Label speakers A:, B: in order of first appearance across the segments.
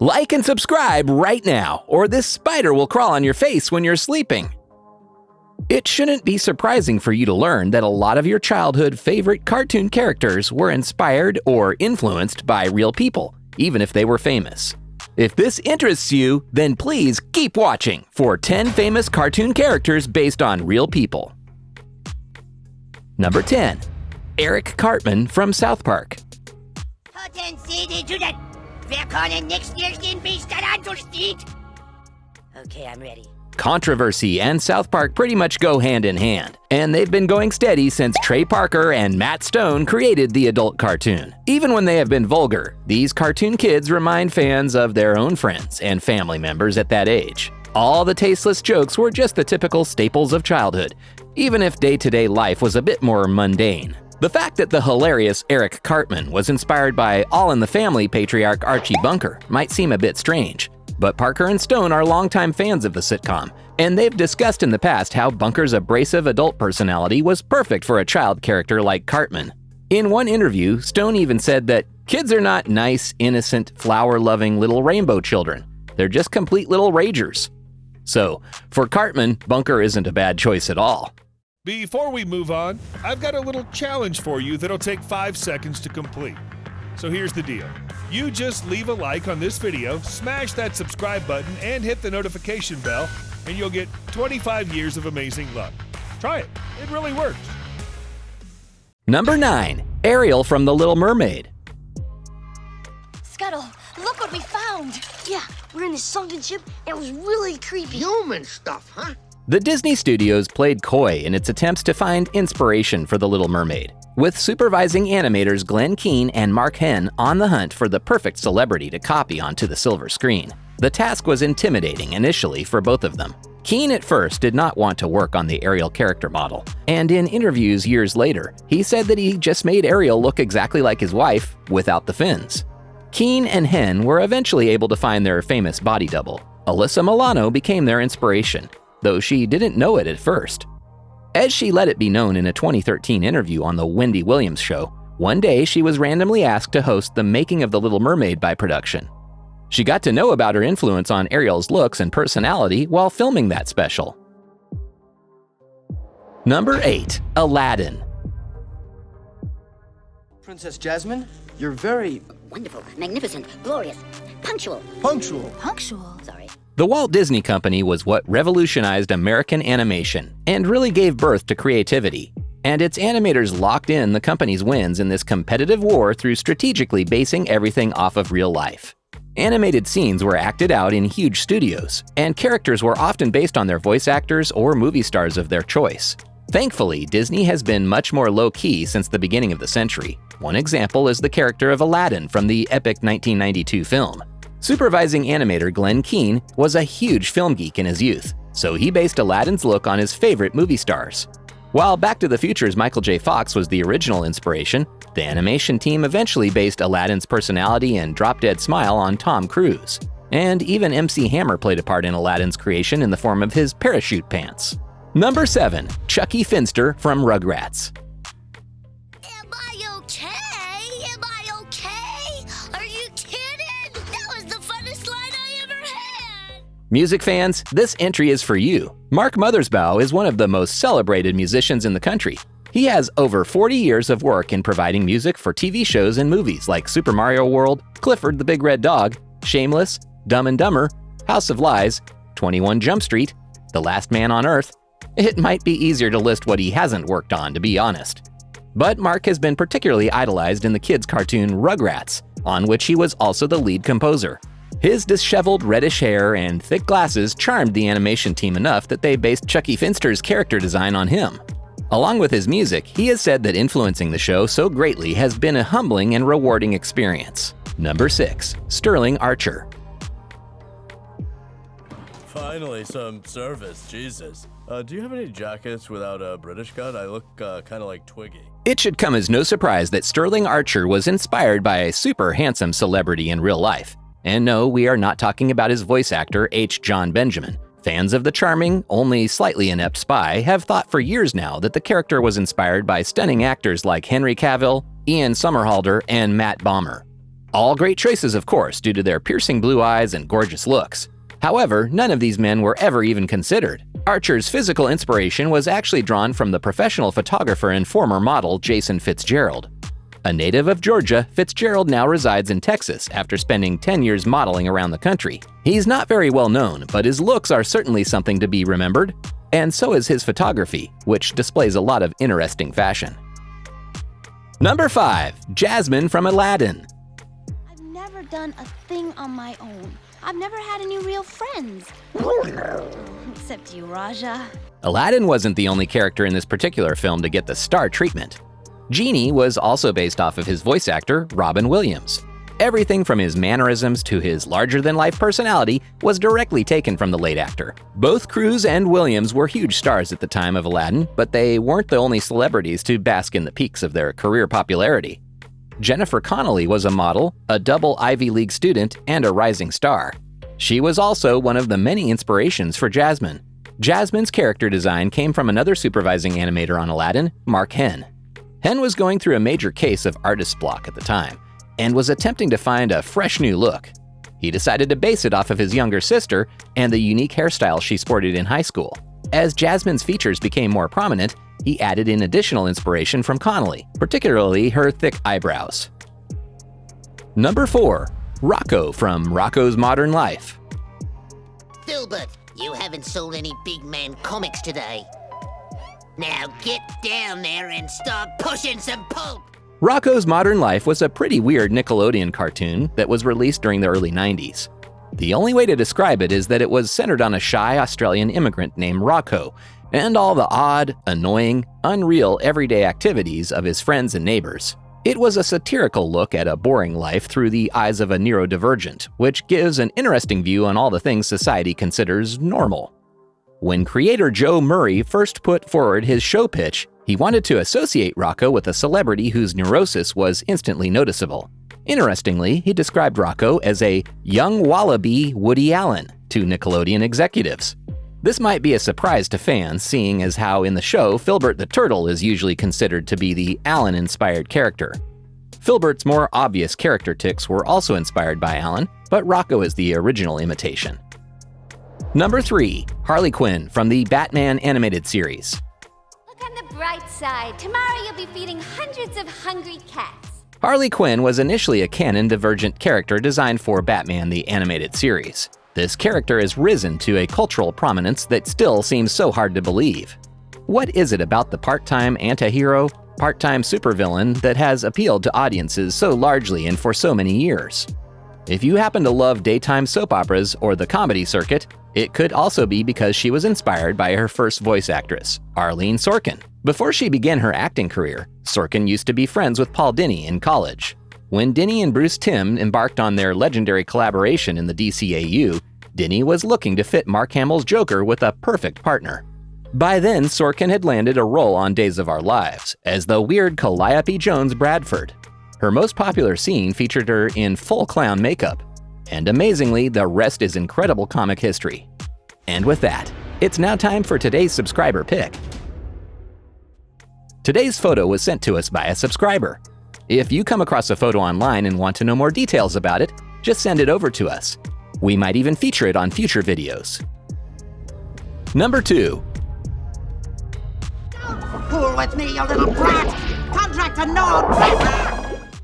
A: Like and subscribe right now, or this spider will crawl on your face when you're sleeping. It shouldn't be surprising for you to learn that a lot of your childhood favorite cartoon characters were inspired or influenced by real people, even if they were famous. If this interests you, then please keep watching for 10 famous cartoon characters based on real people. Number 10. Eric Cartman from South Park.
B: Okay, I'm ready.
A: Controversy and South Park pretty much go hand in hand, and they've been going steady since Trey Parker and Matt Stone created the adult cartoon. Even when they have been vulgar, these cartoon kids remind fans of their own friends and family members at that age. All the tasteless jokes were just the typical staples of childhood, even if day-to-day life was a bit more mundane. The fact that the hilarious Eric Cartman was inspired by All in the Family patriarch Archie Bunker might seem a bit strange, but Parker and Stone are longtime fans of the sitcom, and they've discussed in the past how Bunker's abrasive adult personality was perfect for a child character like Cartman. In one interview, Stone even said that kids are not nice, innocent, flower-loving little rainbow children. They're just complete little ragers. So, for Cartman, Bunker isn't a bad choice at all.
C: Before we move on, I've got a little challenge for you that'll take 5 seconds to complete. So here's the deal. You just leave a like on this video, smash that subscribe button, and hit the notification bell, and you'll get 25 years of amazing luck. Try it. It really works.
A: Number 9. Ariel from The Little Mermaid.
D: Scuttle, look what we found! Yeah, we're in this sunken ship, and it was really creepy.
E: Human stuff, huh?
A: The Disney Studios played coy in its attempts to find inspiration for The Little Mermaid, with supervising animators Glenn Keane and Mark Henn on the hunt for the perfect celebrity to copy onto the silver screen. The task was intimidating initially for both of them. Keane at first did not want to work on the Ariel character model, and in interviews years later, he said that he just made Ariel look exactly like his wife without the fins. Keane and Henn were eventually able to find their famous body double. Alyssa Milano became their inspiration, though she didn't know it at first. As she let it be known in a 2013 interview on The Wendy Williams Show, one day she was randomly asked to host the Making of the Little Mermaid by production. She got to know about her influence on Ariel's looks and personality while filming that special. Number 8. Aladdin.
F: Princess Jasmine, you're very
B: Wonderful, magnificent, glorious, punctual.
D: Punctual?
B: Sorry.
A: The Walt Disney Company was what revolutionized American animation and really gave birth to creativity. And its animators locked in the company's wins in this competitive war through strategically basing everything off of real life. Animated scenes were acted out in huge studios, and characters were often based on their voice actors or movie stars of their choice. Thankfully, Disney has been much more low-key since the beginning of the century. One example is the character of Aladdin from the epic 1992 film. Supervising animator Glenn Keane was a huge film geek in his youth, so he based Aladdin's look on his favorite movie stars. While Back to the Future's Michael J. Fox was the original inspiration, the animation team eventually based Aladdin's personality and drop-dead smile on Tom Cruise. And even MC Hammer played a part in Aladdin's creation in the form of his parachute pants. Number 7. Chucky Finster from Rugrats.
D: Am I okay? Am I okay? Are you kidding? That was the funnest line I ever had!
A: Music fans, this entry is for you. Mark Mothersbaugh is one of the most celebrated musicians in the country. He has over 40 years of work in providing music for TV shows and movies like Super Mario World, Clifford the Big Red Dog, Shameless, Dumb and Dumber, House of Lies, 21 Jump Street, The Last Man on Earth. It might be easier to list what he hasn't worked on, to be honest. But Mark has been particularly idolized in the kids' cartoon Rugrats, on which he was also the lead composer. His disheveled reddish hair and thick glasses charmed the animation team enough that they based Chucky Finster's character design on him. Along with his music, he has said that influencing the show so greatly has been a humbling and rewarding experience. Number 6. Sterling Archer.
G: Finally, some service, Jesus. Do you have any jackets without a British cut? I look kind of like Twiggy.
A: It should come as no surprise that Sterling Archer was inspired by a super handsome celebrity in real life. And no, we are not talking about his voice actor, H. John Benjamin. Fans of the charming, only slightly inept spy have thought for years now that the character was inspired by stunning actors like Henry Cavill, Ian Somerhalder, and Matt Bomer. All great choices, of course, due to their piercing blue eyes and gorgeous looks. However, none of these men were ever even considered. Archer's physical inspiration was actually drawn from the professional photographer and former model Jason Fitzgerald. A native of Georgia, Fitzgerald now resides in Texas after spending 10 years modeling around the country. He's not very well known, but his looks are certainly something to be remembered. And so is his photography, which displays a lot of interesting fashion. Number 5. Jasmine from Aladdin.
E: I've never done a thing on my own. I've never had any real friends. Except you, Raja.
A: Aladdin wasn't the only character in this particular film to get the star treatment. Genie was also based off of his voice actor, Robin Williams. Everything from his mannerisms to his larger-than-life personality was directly taken from the late actor. Both Cruise and Williams were huge stars at the time of Aladdin, but they weren't the only celebrities to bask in the peaks of their career popularity. Jennifer Connelly was a model, a double Ivy League student, and a rising star. She was also one of the many inspirations for Jasmine. Jasmine's character design came from another supervising animator on Aladdin, Mark Henn. Henn was going through a major case of artist's block at the time, and was attempting to find a fresh new look. He decided to base it off of his younger sister and the unique hairstyle she sported in high school. As Jasmine's features became more prominent, he added in additional inspiration from Connelly, particularly her thick eyebrows. Number 4. Rocco from Rocco's Modern Life.
B: Filbert, you haven't sold any big man comics today. Now get down there and start pushing some pulp!
A: Rocco's Modern Life was a pretty weird Nickelodeon cartoon that was released during the early 90s. The only way to describe it is that it was centered on a shy Australian immigrant named Rocco, and all the odd, annoying, unreal everyday activities of his friends and neighbors. It was a satirical look at a boring life through the eyes of a neurodivergent, which gives an interesting view on all the things society considers normal. When creator Joe Murray first put forward his show pitch, he wanted to associate Rocco with a celebrity whose neurosis was instantly noticeable. Interestingly, he described Rocco as a young wallaby Woody Allen to Nickelodeon executives. This might be a surprise to fans, seeing as how in the show, Filbert the Turtle is usually considered to be the Allen-inspired character. Filbert's more obvious character tics were also inspired by Allen, but Rocco is the original imitation. Number 3. Harley Quinn from the Batman animated series.
E: Look on the bright side. Tomorrow you'll be feeding hundreds of hungry cats.
A: Harley Quinn was initially a canon-divergent character designed for Batman the Animated Series. This character has risen to a cultural prominence that still seems so hard to believe. What is it about the part-time anti-hero, part-time supervillain that has appealed to audiences so largely and for so many years? If you happen to love daytime soap operas or the comedy circuit, it could also be because she was inspired by her first voice actress, Arlene Sorkin. Before she began her acting career, Sorkin used to be friends with Paul Dini in college. When Dini and Bruce Timm embarked on their legendary collaboration in the DCAU, Dini was looking to fit Mark Hamill's Joker with a perfect partner. By then, Sorkin had landed a role on Days of Our Lives as the weird Calliope Jones Bradford. Her most popular scene featured her in full clown makeup. And amazingly, the rest is incredible comic history. And with that, it's now time for today's subscriber pick. Today's photo was sent to us by a subscriber. If you come across a photo online and want to know more details about it, just send it over to us. We might even feature it on future videos. Number 2.
B: Don't fool with me, you little brat! Contract to no!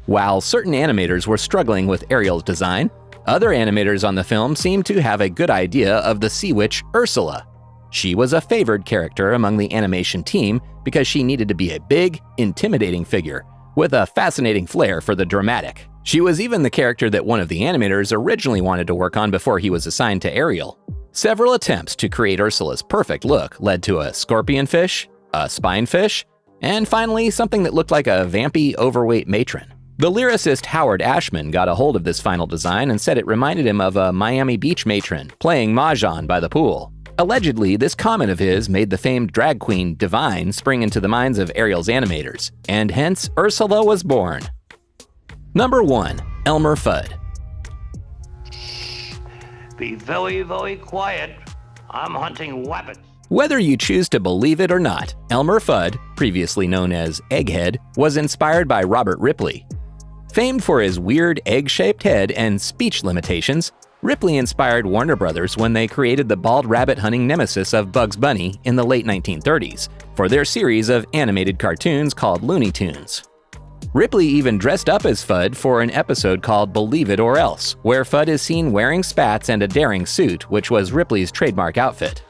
A: While certain animators were struggling with Ariel's design, other animators on the film seemed to have a good idea of the sea witch Ursula. She was a favored character among the animation team because she needed to be a big, intimidating figure with a fascinating flair for the dramatic. She was even the character that one of the animators originally wanted to work on before he was assigned to Ariel. Several attempts to create Ursula's perfect look led to a scorpion fish, a spine fish, and finally something that looked like a vampy, overweight matron. The lyricist Howard Ashman got a hold of this final design and said it reminded him of a Miami Beach matron playing mahjong by the pool. Allegedly, this comment of his made the famed drag queen Divine spring into the minds of Ariel's animators, and hence Ursula was born. Number 1. Elmer Fudd.
H: Be very, very quiet. I'm hunting weapons.
A: Whether you choose to believe it or not, Elmer Fudd, previously known as Egghead, was inspired by Robert Ripley. Famed for his weird egg-shaped head and speech limitations, Ripley inspired Warner Brothers when they created the bald rabbit-hunting nemesis of Bugs Bunny in the late 1930s for their series of animated cartoons called Looney Tunes. Ripley even dressed up as Fudd for an episode called Believe It or Else, where Fudd is seen wearing spats and a daring suit, which was Ripley's trademark outfit.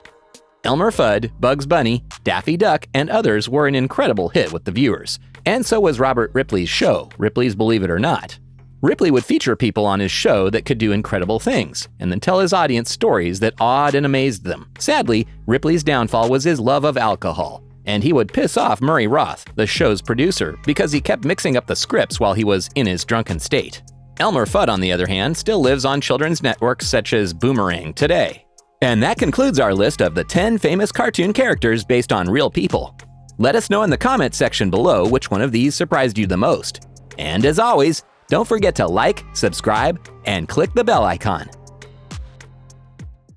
A: Elmer Fudd, Bugs Bunny, Daffy Duck, and others were an incredible hit with the viewers, and so was Robert Ripley's show, Ripley's Believe It or Not. Ripley would feature people on his show that could do incredible things, and then tell his audience stories that awed and amazed them. Sadly, Ripley's downfall was his love of alcohol, and he would piss off Murray Roth, the show's producer, because he kept mixing up the scripts while he was in his drunken state. Elmer Fudd, on the other hand, still lives on children's networks such as Boomerang today. And that concludes our list of the 10 famous cartoon characters based on real people. Let us know in the comments section below which one of these surprised you the most. And as always, don't forget to like, subscribe, and click the bell icon.